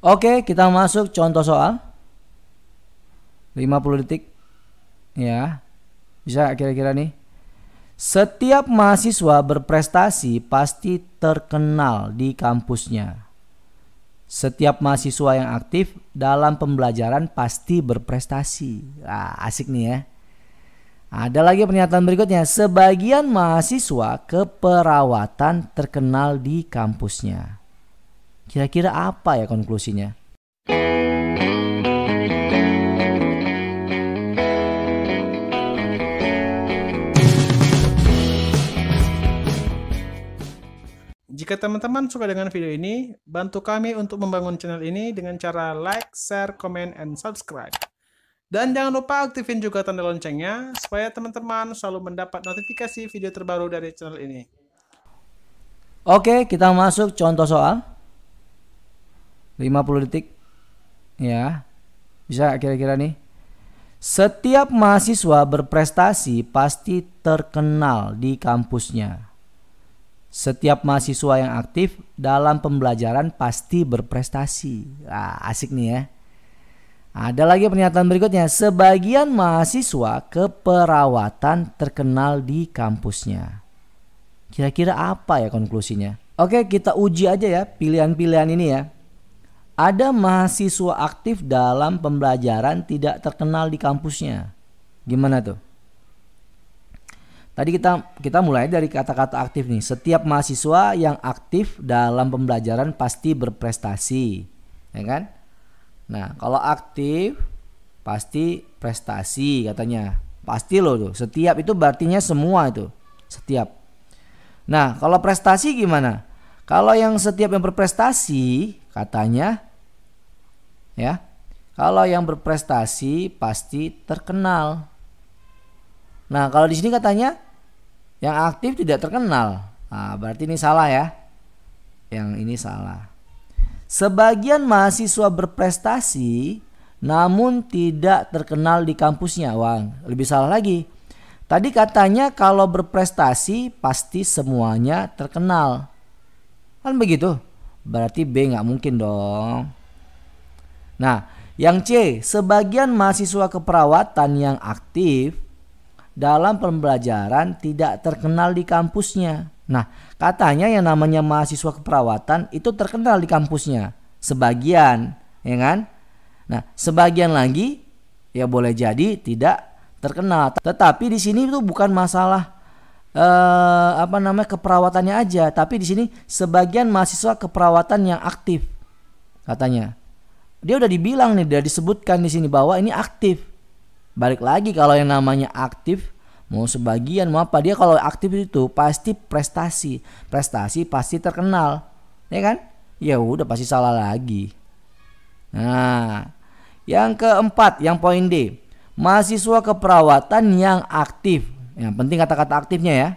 Oke, kita masuk contoh soal 50 detik. Ya, bisa kira-kira nih. Setiap mahasiswa berprestasi pasti terkenal di kampusnya. Setiap mahasiswa yang aktif dalam pembelajaran pasti berprestasi. Asik nih ya. Ada lagi pernyataan berikutnya. Sebagian mahasiswa keperawatan terkenal di kampusnya. Kira-kira apa ya konklusinya? Jika teman-teman suka dengan video ini, bantu kami untuk membangun channel ini dengan cara like, share, comment, and subscribe. Dan jangan lupa aktifin juga tanda loncengnya, supaya teman-teman selalu mendapat notifikasi video terbaru dari channel ini. Oke, kita masuk contoh soal 50 detik. Ya, bisa kira-kira nih. Setiap mahasiswa berprestasi pasti terkenal di kampusnya. Setiap mahasiswa yang aktif dalam pembelajaran pasti berprestasi. Asik nih ya. Ada lagi pernyataan berikutnya. Sebagian mahasiswa keperawatan terkenal di kampusnya. Kira-kira apa ya konklusinya? Oke, kita uji aja ya pilihan-pilihan ini ya. Ada mahasiswa aktif dalam pembelajaran tidak terkenal di kampusnya. Gimana tuh? Tadi kita mulai dari kata-kata aktif nih. Setiap mahasiswa yang aktif dalam pembelajaran pasti berprestasi, ya kan? Nah, kalau aktif pasti prestasi katanya. Pasti loh tuh. Setiap itu berartinya semua itu. Setiap. Nah, kalau prestasi gimana? Kalau yang setiap yang berprestasi katanya ya. Kalau yang berprestasi pasti terkenal. Nah, kalau di sini katanya yang aktif tidak terkenal. Berarti ini salah ya. Yang ini salah. Sebagian mahasiswa berprestasi namun tidak terkenal di kampusnya. Wah, lebih salah lagi. Tadi katanya kalau berprestasi pasti semuanya terkenal. Kan begitu? Berarti B nggak mungkin dong. Nah, yang C, sebagian mahasiswa keperawatan yang aktif dalam pembelajaran tidak terkenal di kampusnya. Nah, katanya yang namanya mahasiswa keperawatan itu terkenal di kampusnya. Sebagian, ya kan? Nah, sebagian lagi ya boleh jadi tidak terkenal. Tetapi di sini itu bukan masalah keperawatannya aja, tapi di sini sebagian mahasiswa keperawatan yang aktif. Katanya. Dia udah dibilang nih, udah disebutkan di sini bahwa ini aktif. Balik lagi kalau yang namanya aktif mau sebagian mau apa, dia kalau aktif itu pasti prestasi pasti terkenal, ya kan? Ya udah pasti salah lagi. Nah, yang keempat, yang poin D, mahasiswa keperawatan yang aktif. Yang penting kata-kata aktifnya ya.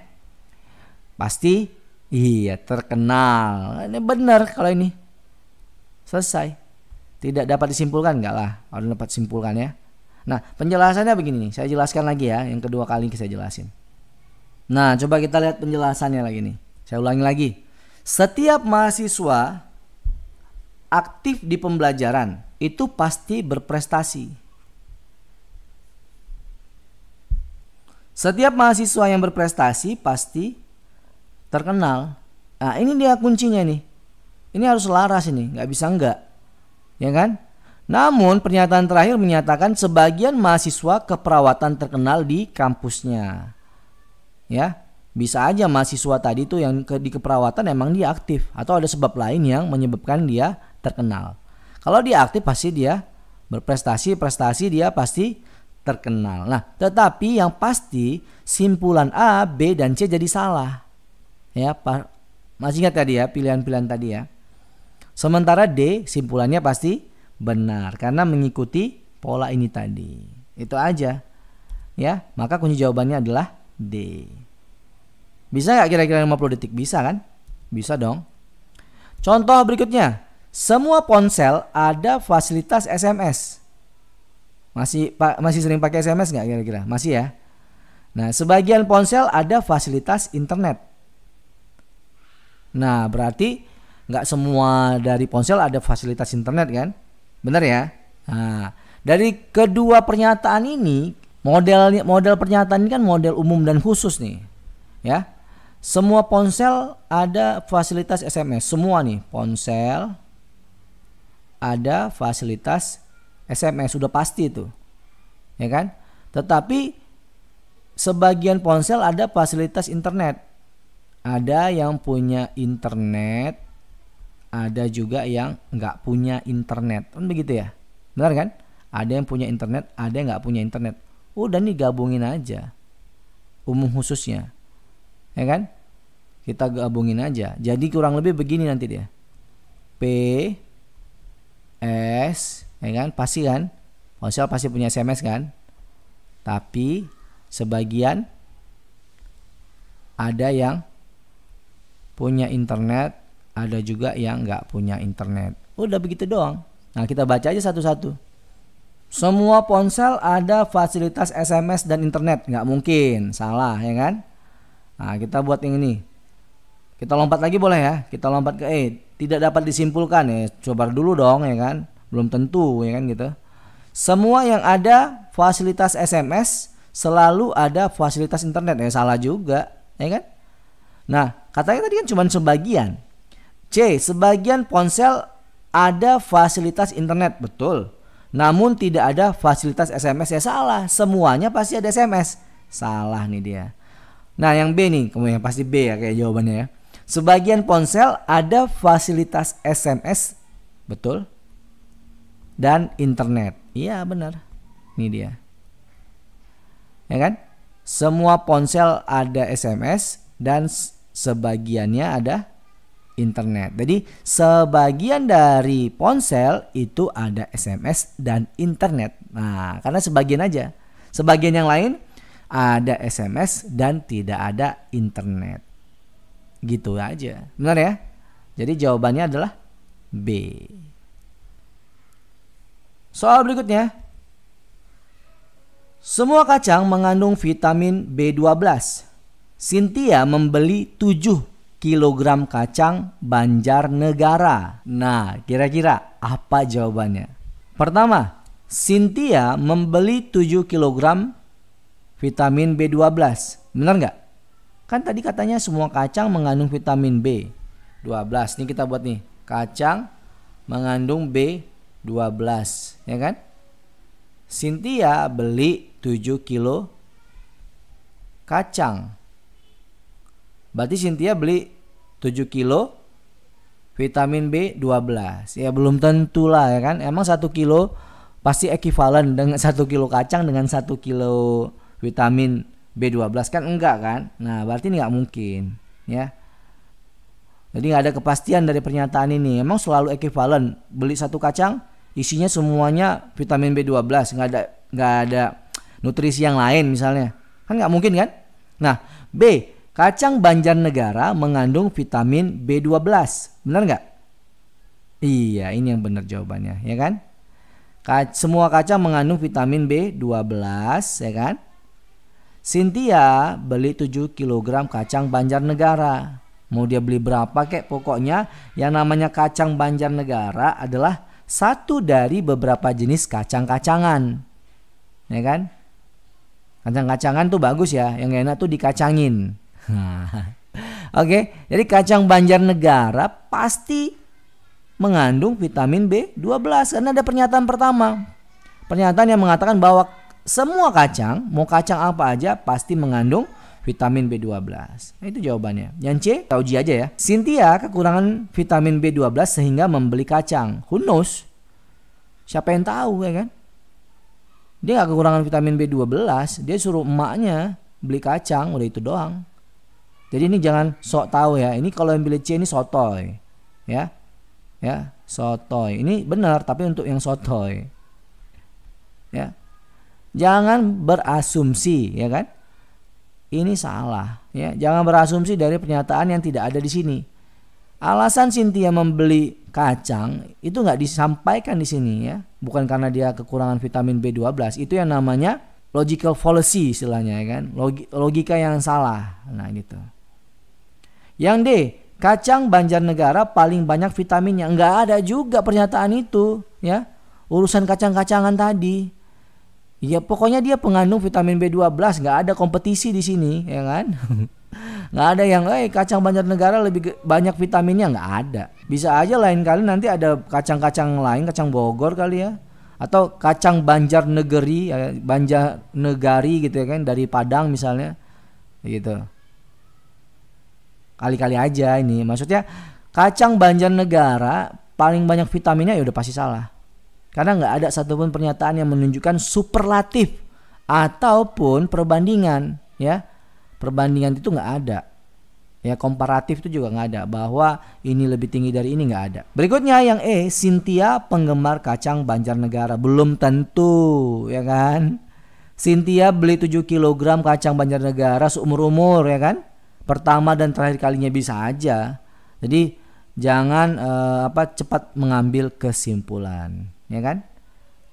Pasti iya terkenal. Ini benar kalau ini. Selesai. Tidak dapat disimpulkan enggak lah. Kalau dapat simpulkan ya. Nah, penjelasannya begini nih, saya jelaskan lagi ya, yang kedua kali saya jelasin. Nah, coba kita lihat penjelasannya lagi nih. Saya ulangi lagi. Setiap mahasiswa aktif di pembelajaran itu pasti berprestasi. Setiap mahasiswa yang berprestasi pasti terkenal. Nah, ini dia kuncinya nih. Ini harus selaras ini, nggak bisa enggak. Ya kan? Namun pernyataan terakhir menyatakan sebagian mahasiswa keperawatan terkenal di kampusnya. Ya, bisa aja mahasiswa tadi tuh yang di keperawatan emang dia aktif atau ada sebab lain yang menyebabkan dia terkenal. Kalau dia aktif pasti dia berprestasi, dia pasti terkenal. Nah, tetapi yang pasti simpulan A, B dan C jadi salah. Ya, masih ingat tadi ya pilihan-pilihan tadi ya. Sementara D simpulannya pasti benar karena mengikuti pola ini tadi. Itu aja. Ya, maka kunci jawabannya adalah D. Bisa nggak kira-kira 50 detik? Bisa kan? Bisa dong. Contoh berikutnya. Semua ponsel ada fasilitas SMS. Masih sering pakai SMS nggak kira-kira? Masih ya. Nah, sebagian ponsel ada fasilitas internet. Nah, berarti nggak semua dari ponsel ada fasilitas internet kan, benar ya? Nah, dari kedua pernyataan ini, model pernyataan ini kan model umum dan khusus nih, ya. Semua ponsel ada fasilitas SMS, semua nih ponsel ada fasilitas SMS, sudah pasti itu, ya kan? Tetapi sebagian ponsel ada fasilitas internet. Ada yang punya internet, ada juga yang nggak punya internet, kan begitu ya? Benar kan? Ada yang punya internet, ada yang nggak punya internet. Udah nih gabungin aja, umum khususnya, ya kan? Kita gabungin aja. Jadi kurang lebih begini nanti dia. P S, ya kan? Pasti kan? Ponsel pasti punya SMS kan? Tapi sebagian ada yang punya internet, ada juga yang nggak punya internet. Udah begitu doang. Nah, kita baca aja satu-satu. Semua ponsel ada fasilitas SMS dan internet. Nggak mungkin, salah ya kan? Nah, kita buat yang ini. Kita lompat lagi boleh ya? Kita lompat ke tidak dapat disimpulkan ya. Coba dulu dong ya kan? Belum tentu ya kan gitu. Semua yang ada fasilitas SMS selalu ada fasilitas internet, ya salah juga, ya kan? Nah, katanya tadi kan cuma sebagian. C, sebagian ponsel ada fasilitas internet, betul. Namun tidak ada fasilitas SMS, ya salah. Semuanya pasti ada SMS. Salah nih dia. Nah, yang B nih, kemudian pasti B ya kayak jawabannya ya. Sebagian ponsel ada fasilitas SMS, betul. Dan internet. Iya benar. Ini dia. Ya kan? Semua ponsel ada SMS dan sebagiannya ada internet. Jadi sebagian dari ponsel itu ada SMS dan internet. Nah, karena sebagian aja. Sebagian yang lain ada SMS dan tidak ada internet. Gitu aja. Benar ya? Jadi jawabannya adalah B. Soal berikutnya. Semua kacang mengandung vitamin B12. Cynthia membeli 7 kg kacang Banjarnegara. Nah, kira-kira apa jawabannya? Pertama, Cynthia membeli 7 kg vitamin B12. Benar nggak? Kan tadi katanya semua kacang mengandung vitamin B12. Nih kita buat nih. Kacang mengandung B12, ya kan? Cynthia beli 7 kilo kacang. Berarti Cynthia beli 7 kilo vitamin B12. Ya belum tentu lah ya kan. Emang 1 kilo pasti ekuivalen dengan 1 kilo kacang dengan 1 kilo vitamin B12 kan enggak kan. Nah berarti ini enggak mungkin ya. Jadi enggak ada kepastian dari pernyataan ini. Emang selalu ekuivalen. Beli 1 kacang isinya semuanya vitamin B12, nggak ada nutrisi yang lain misalnya, kan nggak mungkin kan? Nah, B, kacang Banjarnegara mengandung vitamin B12, benar nggak? Iya, ini yang benar jawabannya, ya kan? Semua kacang mengandung vitamin B12, ya kan? Cynthia beli 7 kg kacang Banjarnegara. Mau dia beli berapa kek, pokoknya yang namanya kacang Banjarnegara adalah satu dari beberapa jenis kacang-kacangan, ya kan? Kacang-kacangan tuh bagus ya, yang enak tuh dikacangin. Oke, jadi kacang Banjarnegara pasti mengandung vitamin B12 karena ada pernyataan pertama. Pernyataan yang mengatakan bahwa semua kacang, mau kacang apa aja pasti mengandung vitamin B12. Nah, itu jawabannya. Yang C, kita uji aja ya. Cynthia kekurangan vitamin B12 sehingga membeli kacang. Who knows? Siapa yang tahu ya kan? Dia gak kekurangan vitamin B12, dia suruh emaknya beli kacang, udah itu doang. Jadi ini jangan sok tahu ya. Ini kalau yang pilih C ini sotoy. Ya. Ya, sotoy. Ini benar tapi untuk yang sotoy. Ya. Jangan berasumsi, ya kan? Ini salah, ya. Jangan berasumsi dari pernyataan yang tidak ada di sini. Alasan Cynthia membeli kacang itu nggak disampaikan di sini ya, bukan karena dia kekurangan vitamin B12. Itu yang namanya logical fallacy istilahnya, ya kan? Logika yang salah. Nah gitu. Yang D, Kacang Banjarnegara paling banyak vitaminnya. Nggak ada juga pernyataan itu, ya. Urusan kacang-kacangan tadi. Ya pokoknya dia pengandung vitamin B12, nggak ada kompetisi di sini, ya kan? Nggak ada yang kacang Banjarnegara lebih banyak vitaminnya, nggak ada. Bisa aja lain kali nanti ada kacang-kacang lain, kacang Bogor kali ya, atau kacang Banjarnegeri, Banjarnegari gitu ya kan, dari Padang misalnya, gitu. Kali-kali aja ini, maksudnya kacang Banjarnegara paling banyak vitaminnya ya udah pasti salah. Karena nggak ada satupun pernyataan yang menunjukkan superlatif ataupun perbandingan, ya. Perbandingan itu nggak ada, ya. Komparatif itu juga nggak ada, bahwa ini lebih tinggi dari ini, nggak ada. Berikutnya yang E, Cynthia penggemar kacang Banjarnegara. Belum tentu, ya kan. Cynthia beli 7 kg kacang Banjarnegara seumur-umur, ya kan. Pertama dan terakhir kalinya bisa aja. Jadi jangan cepat mengambil kesimpulan, ya kan.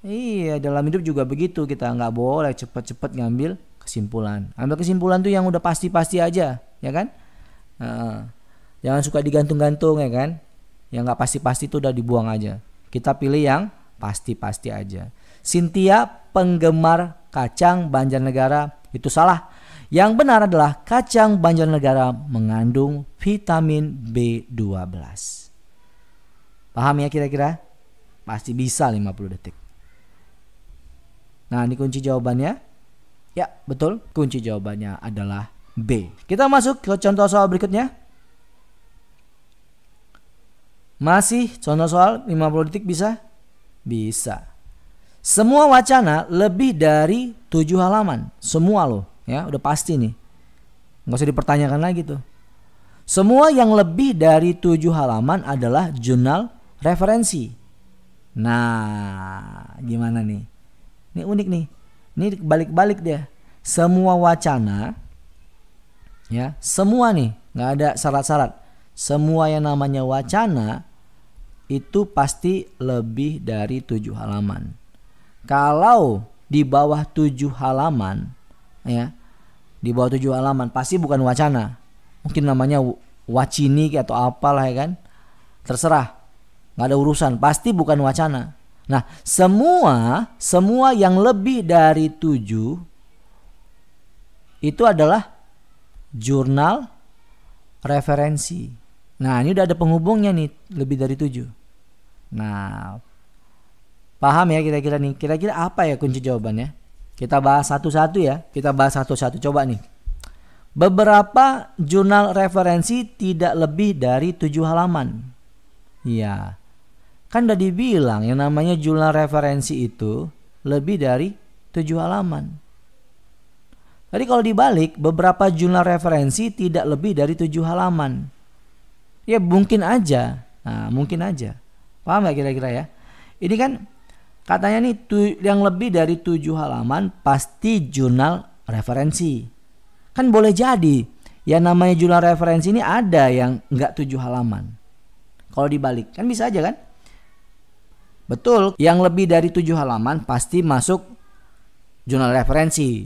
Iya, dalam hidup juga begitu, kita nggak boleh cepat-cepat ngambil kesimpulan. Ambil kesimpulan tuh yang udah pasti-pasti aja, ya kan. Jangan suka digantung-gantung, ya kan. Yang nggak pasti-pasti tuh udah dibuang aja. Kita pilih yang pasti-pasti aja. Cynthia penggemar kacang Banjarnegara, itu salah. Yang benar adalah kacang Banjarnegara mengandung vitamin B12. Paham ya kira-kira? Pasti bisa 50 detik. Nah, ini kunci jawabannya. Ya, betul. Kunci jawabannya adalah B. Kita masuk ke contoh soal berikutnya. Masih contoh soal 50 detik bisa? Bisa. Semua wacana lebih dari 7 halaman. Semua loh, ya, udah pasti nih. Nggak usah dipertanyakan lagi tuh. Semua yang lebih dari 7 halaman adalah jurnal referensi. Nah, gimana nih? Ini unik nih. Ini balik-balik dia. Semua wacana, ya, semua nih, nggak ada syarat-syarat. Semua yang namanya wacana itu pasti lebih dari 7 halaman. Kalau di bawah 7 halaman, ya, di bawah 7 halaman pasti bukan wacana. Mungkin namanya wacini atau apalah, ya kan. Terserah, nggak ada urusan, pasti bukan wacana. Nah, semua yang lebih dari 7 itu adalah jurnal referensi. Nah, ini udah ada penghubungnya nih, lebih dari 7. Nah, paham ya kira-kira nih? Kira-kira apa ya kunci jawabannya? Kita bahas satu-satu ya. Kita bahas satu-satu. Coba nih. Beberapa jurnal referensi tidak lebih dari 7 halaman. Iya. Kan udah dibilang yang namanya jurnal referensi itu lebih dari 7 halaman. Jadi kalau dibalik, beberapa jurnal referensi tidak lebih dari 7 halaman. Ya mungkin aja. Nah, mungkin aja. Paham gak kira-kira ya? Ini kan katanya nih yang lebih dari 7 halaman pasti jurnal referensi. Kan boleh jadi yang namanya jurnal referensi ini ada yang enggak 7 halaman. Kalau dibalik, kan bisa aja kan? Betul, yang lebih dari 7 halaman pasti masuk jurnal referensi.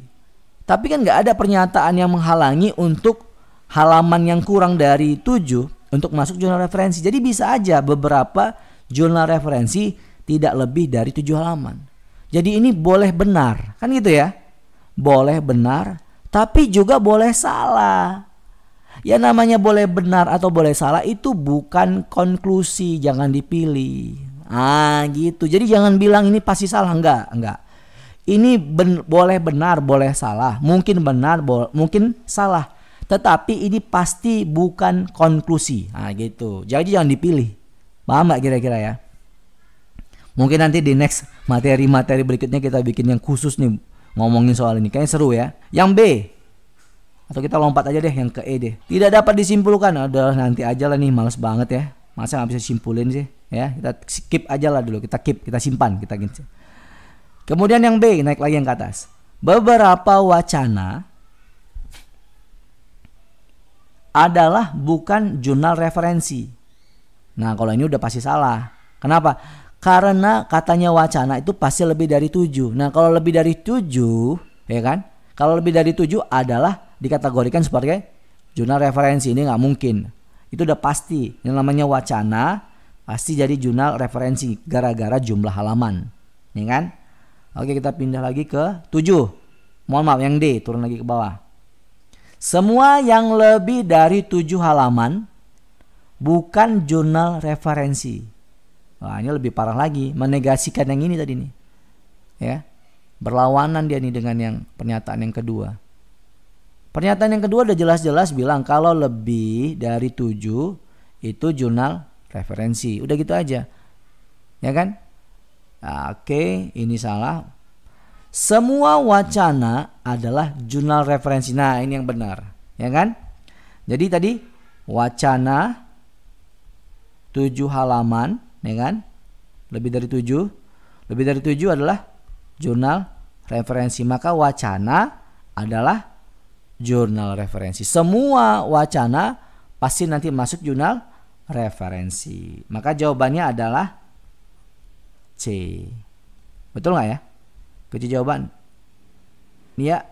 Tapi kan nggak ada pernyataan yang menghalangi untuk halaman yang kurang dari 7 untuk masuk jurnal referensi. Jadi bisa aja beberapa jurnal referensi tidak lebih dari 7 halaman. Jadi ini boleh benar, kan gitu ya? Boleh benar, tapi juga boleh salah. Ya namanya boleh benar atau boleh salah itu bukan konklusi, jangan dipilih. Gitu. Jadi jangan bilang ini pasti salah, enggak. Ini boleh benar, boleh salah. Mungkin benar, mungkin salah. Tetapi ini pasti bukan konklusi. Gitu. Jadi jangan dipilih. Paham enggak kira-kira ya? Mungkin nanti di next materi-materi berikutnya kita bikin yang khusus nih ngomongin soal ini. Kayaknya seru ya. Yang B. Atau kita lompat aja deh yang ke E deh. Tidak dapat disimpulkan. Udah nanti aja lah nih, males banget ya. Masa nggak bisa simpulin sih? Ya, kita skip aja lah dulu, kita simpan, kita gitu. Kemudian yang B, naik lagi yang ke atas. Beberapa wacana adalah bukan jurnal referensi. Nah, kalau ini udah pasti salah. Kenapa? Karena katanya wacana itu pasti lebih dari 7. Nah, kalau lebih dari 7, ya kan? Kalau lebih dari 7 adalah dikategorikan sebagai jurnal referensi. Ini nggak mungkin. Itu udah pasti. Yang namanya wacana pasti jadi jurnal referensi gara-gara jumlah halaman. Ya kan? Oke, kita pindah lagi ke 7. Mohon maaf, yang D, turun lagi ke bawah. Semua yang lebih dari 7 halaman bukan jurnal referensi. Wah, ini lebih parah lagi, menegasikan yang ini tadi nih. Ya. Berlawanan dia nih dengan yang pernyataan yang kedua. Pernyataan yang kedua udah jelas-jelas bilang kalau lebih dari 7 itu jurnal referensi. Udah gitu aja. Ya kan? Oke, ini salah. Semua wacana adalah jurnal referensi. Nah, ini yang benar, ya kan? Jadi tadi wacana 7 halaman, ya kan? Lebih dari 7. Lebih dari 7 adalah jurnal referensi. Maka wacana adalah jurnal referensi. Semua wacana pasti nanti masuk jurnal referensi. Maka jawabannya adalah C. Betul nggak ya? Kunci jawaban. Ya,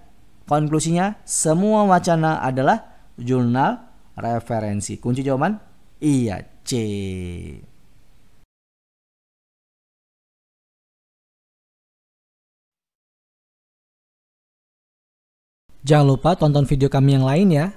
konklusinya semua wacana adalah jurnal referensi. Kunci jawaban iya, C. Jangan lupa tonton video kami yang lain ya.